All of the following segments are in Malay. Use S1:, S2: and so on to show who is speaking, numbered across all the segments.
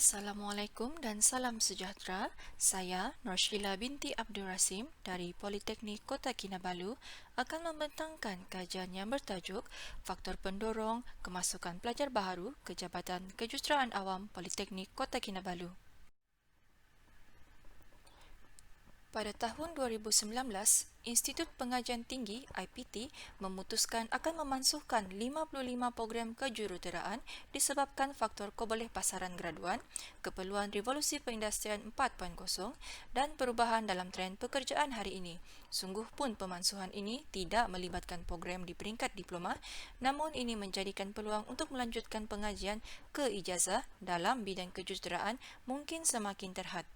S1: Assalamualaikum dan salam sejahtera. Saya, Norshila binti Abdul Rasim dari Politeknik Kota Kinabalu akan membentangkan kajian yang bertajuk Faktor Pendorong Kemasukan Pelajar Baharu ke Jabatan Kejuruteraan Awam Politeknik Kota Kinabalu. Pada tahun 2019, Institut Pengajian Tinggi IPT memutuskan akan memansuhkan 55 program kejuruteraan disebabkan faktor kebolehpasaran graduan, keperluan revolusi perindustrian 4.0 dan perubahan dalam trend pekerjaan hari ini. Sungguh pun pemansuhan ini tidak melibatkan program di peringkat diploma, namun ini menjadikan peluang untuk melanjutkan pengajian ke ijazah dalam bidang kejuruteraan mungkin semakin terhad.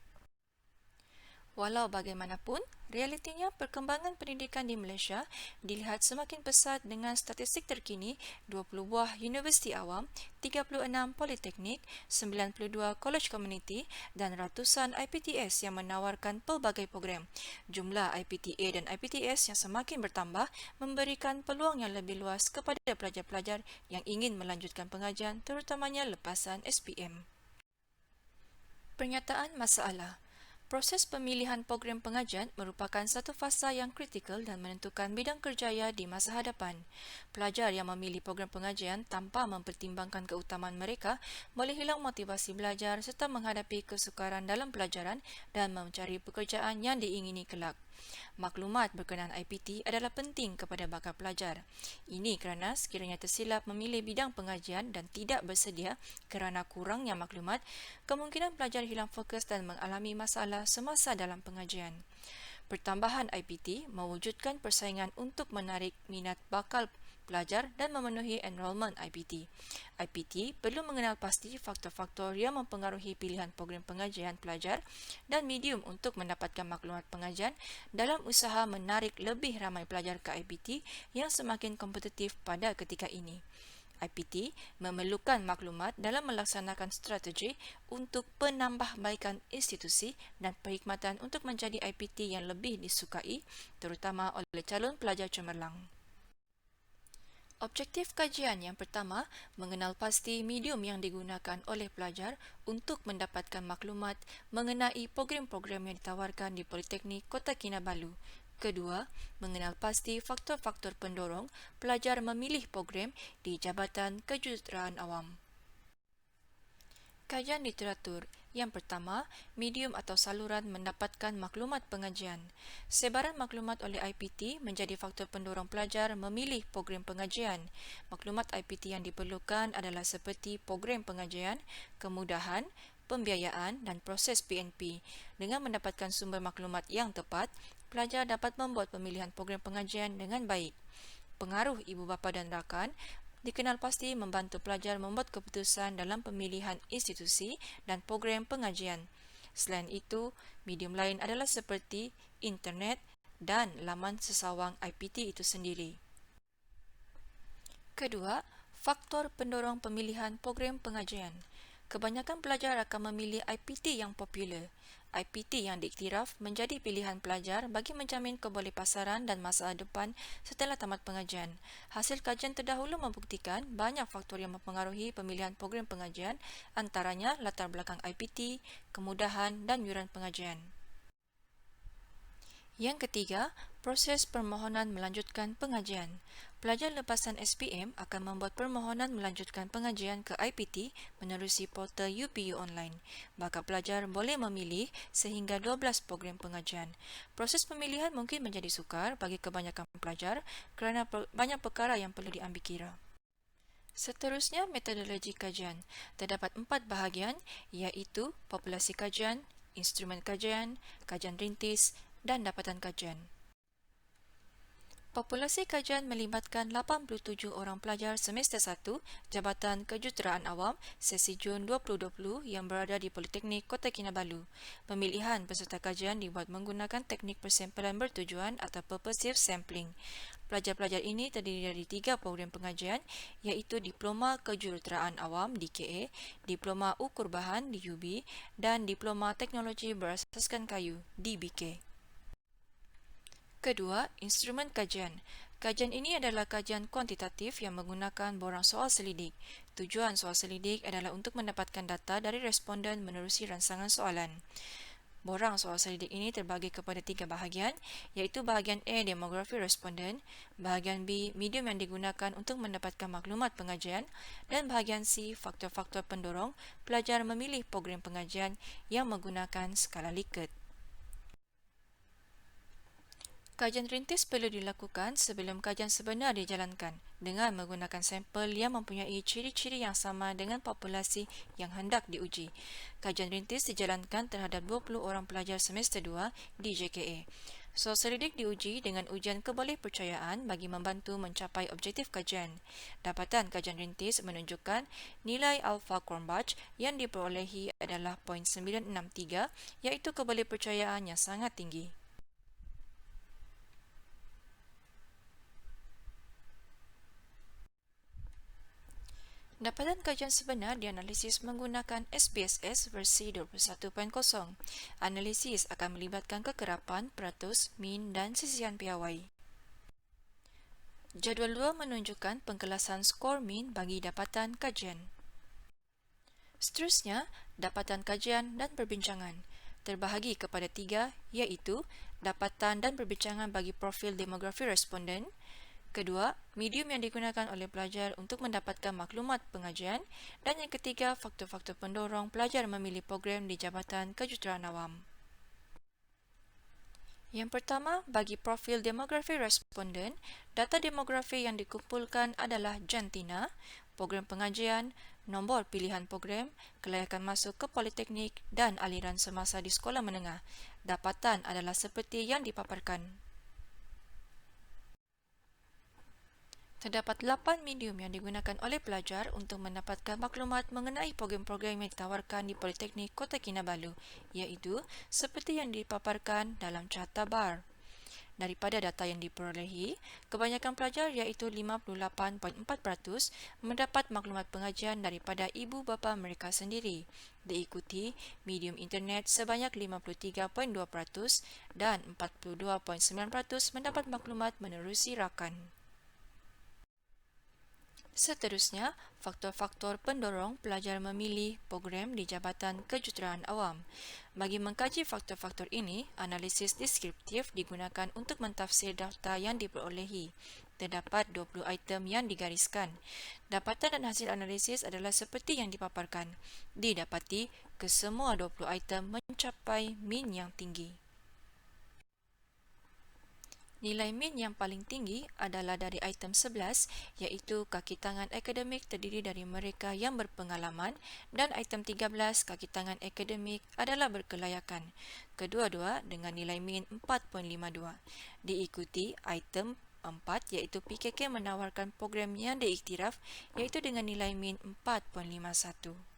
S1: Walau bagaimanapun, realitinya perkembangan pendidikan di Malaysia dilihat semakin pesat dengan statistik terkini 20 buah universiti awam, 36 politeknik, 92 kolej komuniti dan ratusan IPTS yang menawarkan pelbagai program. Jumlah IPTA dan IPTS yang semakin bertambah memberikan peluang yang lebih luas kepada pelajar-pelajar yang ingin melanjutkan pengajian terutamanya lepasan SPM. Pernyataan masalah. Proses pemilihan program pengajian merupakan satu fasa yang kritikal dan menentukan bidang kerjaya di masa hadapan. Pelajar yang memilih program pengajian tanpa mempertimbangkan keutamaan mereka boleh hilang motivasi belajar serta menghadapi kesukaran dalam pelajaran dan mencari pekerjaan yang diingini kelak. Maklumat berkenaan IPT adalah penting kepada bakal pelajar. Ini kerana sekiranya tersilap memilih bidang pengajian dan tidak bersedia kerana kurangnya maklumat, kemungkinan pelajar hilang fokus dan mengalami masalah semasa dalam pengajian. Pertambahan IPT mewujudkan persaingan untuk menarik minat bakal pelajar dan memenuhi enrolment IPT. IPT perlu mengenal pasti faktor-faktor yang mempengaruhi pilihan program pengajian pelajar dan medium untuk mendapatkan maklumat pengajian dalam usaha menarik lebih ramai pelajar ke IPT yang semakin kompetitif pada ketika ini. IPT memerlukan maklumat dalam melaksanakan strategi untuk penambahbaikan institusi dan perkhidmatan untuk menjadi IPT yang lebih disukai, terutama oleh calon pelajar cemerlang. Objektif kajian yang pertama, mengenal pasti medium yang digunakan oleh pelajar untuk mendapatkan maklumat mengenai program-program yang ditawarkan di Politeknik Kota Kinabalu. Kedua, mengenal pasti faktor-faktor pendorong pelajar memilih program di Jabatan Kejuruteraan Awam. Kajian literatur. Yang pertama, medium atau saluran mendapatkan maklumat pengajian. Sebaran maklumat oleh IPT menjadi faktor pendorong pelajar memilih program pengajian. Maklumat IPT yang diperlukan adalah seperti program pengajian, kemudahan, pembiayaan dan proses PNP. Dengan mendapatkan sumber maklumat yang tepat, pelajar dapat membuat pemilihan program pengajian dengan baik. Pengaruh ibu bapa dan rakan dikenal pasti membantu pelajar membuat keputusan dalam pemilihan institusi dan program pengajian. Selain itu, medium lain adalah seperti internet dan laman sesawang IPT itu sendiri. Kedua, faktor pendorong pemilihan program pengajian. Kebanyakan pelajar akan memilih IPT yang popular. IPT yang diiktiraf menjadi pilihan pelajar bagi menjamin kebolehpasaran dan masa depan setelah tamat pengajian. Hasil kajian terdahulu membuktikan banyak faktor yang mempengaruhi pemilihan program pengajian, antaranya latar belakang IPT, kemudahan dan yuran pengajian. Yang ketiga, proses permohonan melanjutkan pengajian. Pelajar lepasan SPM akan membuat permohonan melanjutkan pengajian ke IPT menerusi portal UPU Online. Bakal pelajar boleh memilih sehingga 12 program pengajian. Proses pemilihan mungkin menjadi sukar bagi kebanyakan pelajar kerana banyak perkara yang perlu diambil kira. Seterusnya, metodologi kajian. Terdapat 4 bahagian iaitu populasi kajian, instrumen kajian, kajian rintis dan dapatan kajian. Populasi kajian melibatkan 87 orang pelajar semester 1 Jabatan Kejuruteraan Awam sesi Jun 2020 yang berada di Politeknik Kota Kinabalu. Pemilihan peserta kajian dibuat menggunakan teknik persampalan bertujuan atau purposive sampling. Pelajar-pelajar ini terdiri dari 3 program pengajian iaitu Diploma Kejuruteraan Awam DKA, Diploma Ukur Bahan DUB dan Diploma Teknologi Berasaskan Kayu DBK. Kedua, instrumen kajian. Kajian ini adalah kajian kuantitatif yang menggunakan borang soal selidik. Tujuan soal selidik adalah untuk mendapatkan data dari responden menerusi rangsangan soalan. Borang soal selidik ini terbagi kepada 3 bahagian, iaitu bahagian A, demografi responden, bahagian B, medium yang digunakan untuk mendapatkan maklumat pengajian, dan bahagian C, faktor-faktor pendorong pelajar memilih program pengajian yang menggunakan skala Likert. Kajian rintis perlu dilakukan sebelum kajian sebenar dijalankan dengan menggunakan sampel yang mempunyai ciri-ciri yang sama dengan populasi yang hendak diuji. Kajian rintis dijalankan terhadap 20 orang pelajar semester 2 di JKA. Soal selidik diuji dengan ujian kebolehpercayaan bagi membantu mencapai objektif kajian. Dapatan kajian rintis menunjukkan nilai alpha Cronbach yang diperolehi adalah 0.963, iaitu kebolehpercayaan yang sangat tinggi. Dapatan kajian sebenar dianalisis menggunakan SPSS versi 21.0. Analisis akan melibatkan kekerapan, peratus, min dan sisihan piawai. Jadual 2 menunjukkan pengkelasan skor min bagi dapatan kajian. Seterusnya, dapatan kajian dan perbincangan terbahagi kepada 3, iaitu dapatan dan perbincangan bagi profil demografi responden. Kedua, medium yang digunakan oleh pelajar untuk mendapatkan maklumat pengajian. Dan yang ketiga, faktor-faktor pendorong pelajar memilih program di Jabatan Kejuruteraan Awam. Yang pertama, bagi profil demografi responden, data demografi yang dikumpulkan adalah jantina, program pengajian, nombor pilihan program, kelayakan masuk ke politeknik dan aliran semasa di sekolah menengah. Dapatan adalah seperti yang dipaparkan. Terdapat 8 medium yang digunakan oleh pelajar untuk mendapatkan maklumat mengenai program-program yang ditawarkan di Politeknik Kota Kinabalu, iaitu seperti yang dipaparkan dalam carta bar. Daripada data yang diperolehi, kebanyakan pelajar iaitu 58.4% mendapat maklumat pengajian daripada ibu bapa mereka sendiri, diikuti medium internet sebanyak 53.2% dan 42.9% mendapat maklumat menerusi rakan. Seterusnya, faktor-faktor pendorong pelajar memilih program di Jabatan Kejuruteraan Awam. Bagi mengkaji faktor-faktor ini, analisis deskriptif digunakan untuk mentafsir data yang diperolehi. Terdapat 20 item yang digariskan. Dapatan dan hasil analisis adalah seperti yang dipaparkan. Didapati, kesemua 20 item mencapai min yang tinggi. Nilai min yang paling tinggi adalah dari item 11, iaitu kaki tangan akademik terdiri dari mereka yang berpengalaman, dan item 13, kaki tangan akademik adalah berkelayakan. Kedua-dua dengan nilai min 4.52. Diikuti item 4, iaitu PKK menawarkan program yang diiktiraf, iaitu dengan nilai min 4.51.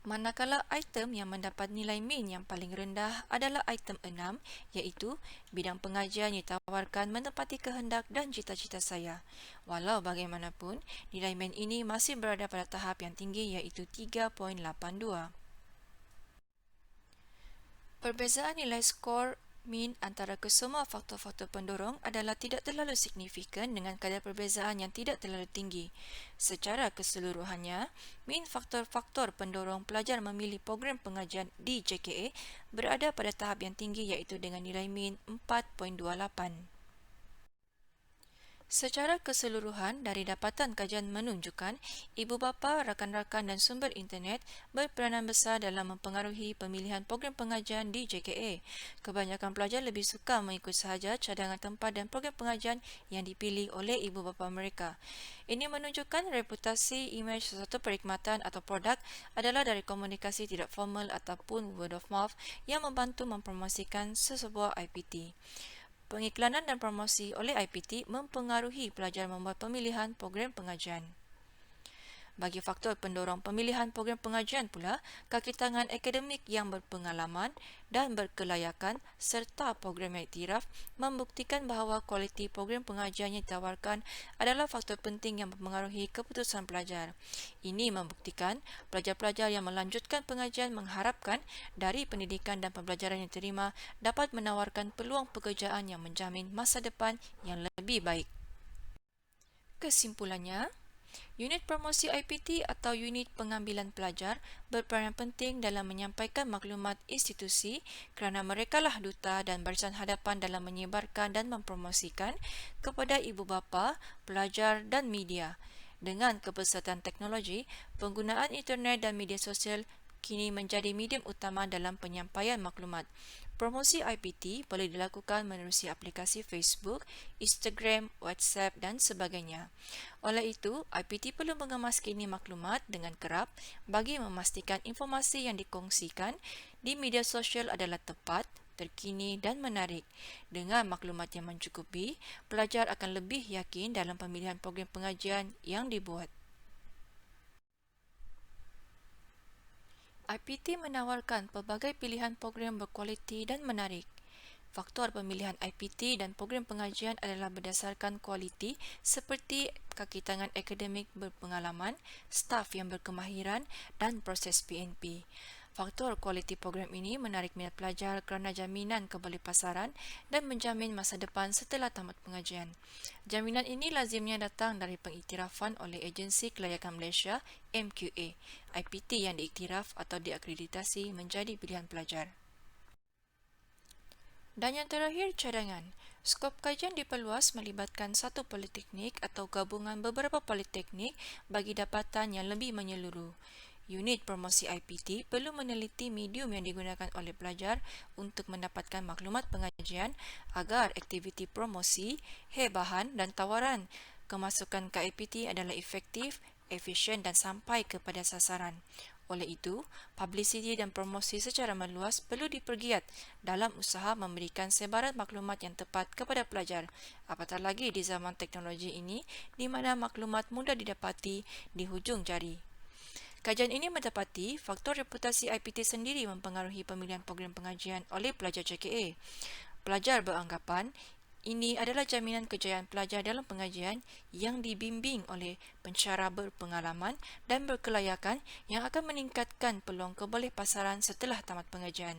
S1: Manakala item yang mendapat nilai min yang paling rendah adalah item 6, iaitu bidang pengajian yang ditawarkan menepati kehendak dan cita-cita saya. Walau bagaimanapun, nilai min ini masih berada pada tahap yang tinggi, iaitu 3.82. Perbezaan nilai skor min antara kesemua faktor-faktor pendorong adalah tidak terlalu signifikan dengan kadar perbezaan yang tidak terlalu tinggi. Secara keseluruhannya, min faktor-faktor pendorong pelajar memilih program pengajian di JKA berada pada tahap yang tinggi, iaitu dengan nilai min 4.28. Secara keseluruhan, dari dapatan kajian menunjukkan ibu bapa, rakan-rakan dan sumber internet berperanan besar dalam mempengaruhi pemilihan program pengajian di JKA. Kebanyakan pelajar lebih suka mengikut sahaja cadangan tempat dan program pengajian yang dipilih oleh ibu bapa mereka. Ini menunjukkan reputasi imej sesuatu perkhidmatan atau produk adalah dari komunikasi tidak formal ataupun word of mouth yang membantu mempromosikan sesebuah IPT. Pengiklanan dan promosi oleh IPT mempengaruhi pelajar membuat pemilihan program pengajian. Bagi faktor pendorong pemilihan program pengajian pula, kaki tangan akademik yang berpengalaman dan berkelayakan serta program yang iktiraf membuktikan bahawa kualiti program pengajian yang ditawarkan adalah faktor penting yang mempengaruhi keputusan pelajar. Ini membuktikan pelajar-pelajar yang melanjutkan pengajian mengharapkan dari pendidikan dan pembelajaran yang diterima dapat menawarkan peluang pekerjaan yang menjamin masa depan yang lebih baik. Kesimpulannya, Unit promosi IPT atau unit pengambilan pelajar berperanan penting dalam menyampaikan maklumat institusi kerana merekalah duta dan barisan hadapan dalam menyebarkan dan mempromosikan kepada ibu bapa, pelajar dan media. Dengan kepesatan teknologi, penggunaan internet dan media sosial kini menjadi medium utama dalam penyampaian maklumat. Promosi IPT boleh dilakukan menerusi aplikasi Facebook, Instagram, WhatsApp dan sebagainya. Oleh itu, IPT perlu mengemas kini maklumat dengan kerap bagi memastikan informasi yang dikongsikan di media sosial adalah tepat, terkini dan menarik. Dengan maklumat yang mencukupi, pelajar akan lebih yakin dalam pemilihan program pengajian yang dibuat. IPT menawarkan pelbagai pilihan program berkualiti dan menarik. Faktor pemilihan IPT dan program pengajian adalah berdasarkan kualiti seperti kaki tangan akademik berpengalaman, staf yang berkemahiran dan proses PNP. Faktor kualiti program ini menarik minat pelajar kerana jaminan kebolehpasaran dan menjamin masa depan setelah tamat pengajian. Jaminan ini lazimnya datang dari pengiktirafan oleh Agensi Kelayakan Malaysia MQA. IPT yang diiktiraf atau diakreditasi menjadi pilihan pelajar. Dan yang terakhir, cadangan. Skop kajian diperluas melibatkan satu politeknik atau gabungan beberapa politeknik bagi dapatan yang lebih menyeluruh. Unit promosi IPT perlu meneliti medium yang digunakan oleh pelajar untuk mendapatkan maklumat pengajian agar aktiviti promosi, hebahan dan tawaran kemasukan ke IPT adalah efektif, efisien dan sampai kepada sasaran. Oleh itu, publicity dan promosi secara meluas perlu dipergiat dalam usaha memberikan sebaran maklumat yang tepat kepada pelajar, apatah lagi di zaman teknologi ini di mana maklumat mudah didapati di hujung jari. Kajian ini mendapati faktor reputasi IPT sendiri mempengaruhi pemilihan program pengajian oleh pelajar JKA. Pelajar beranggapan ini adalah jaminan kejayaan pelajar dalam pengajian yang dibimbing oleh pensyarah berpengalaman dan berkelayakan yang akan meningkatkan peluang kebolehpasaran setelah tamat pengajian.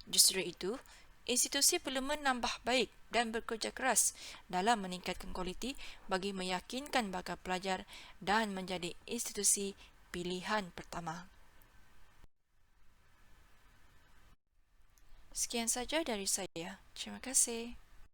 S1: Justru itu, institusi perlu menambah baik dan bekerja keras dalam meningkatkan kualiti bagi meyakinkan bakal pelajar dan menjadi institusi pilihan pertama. Sekian saja dari saya. Terima kasih.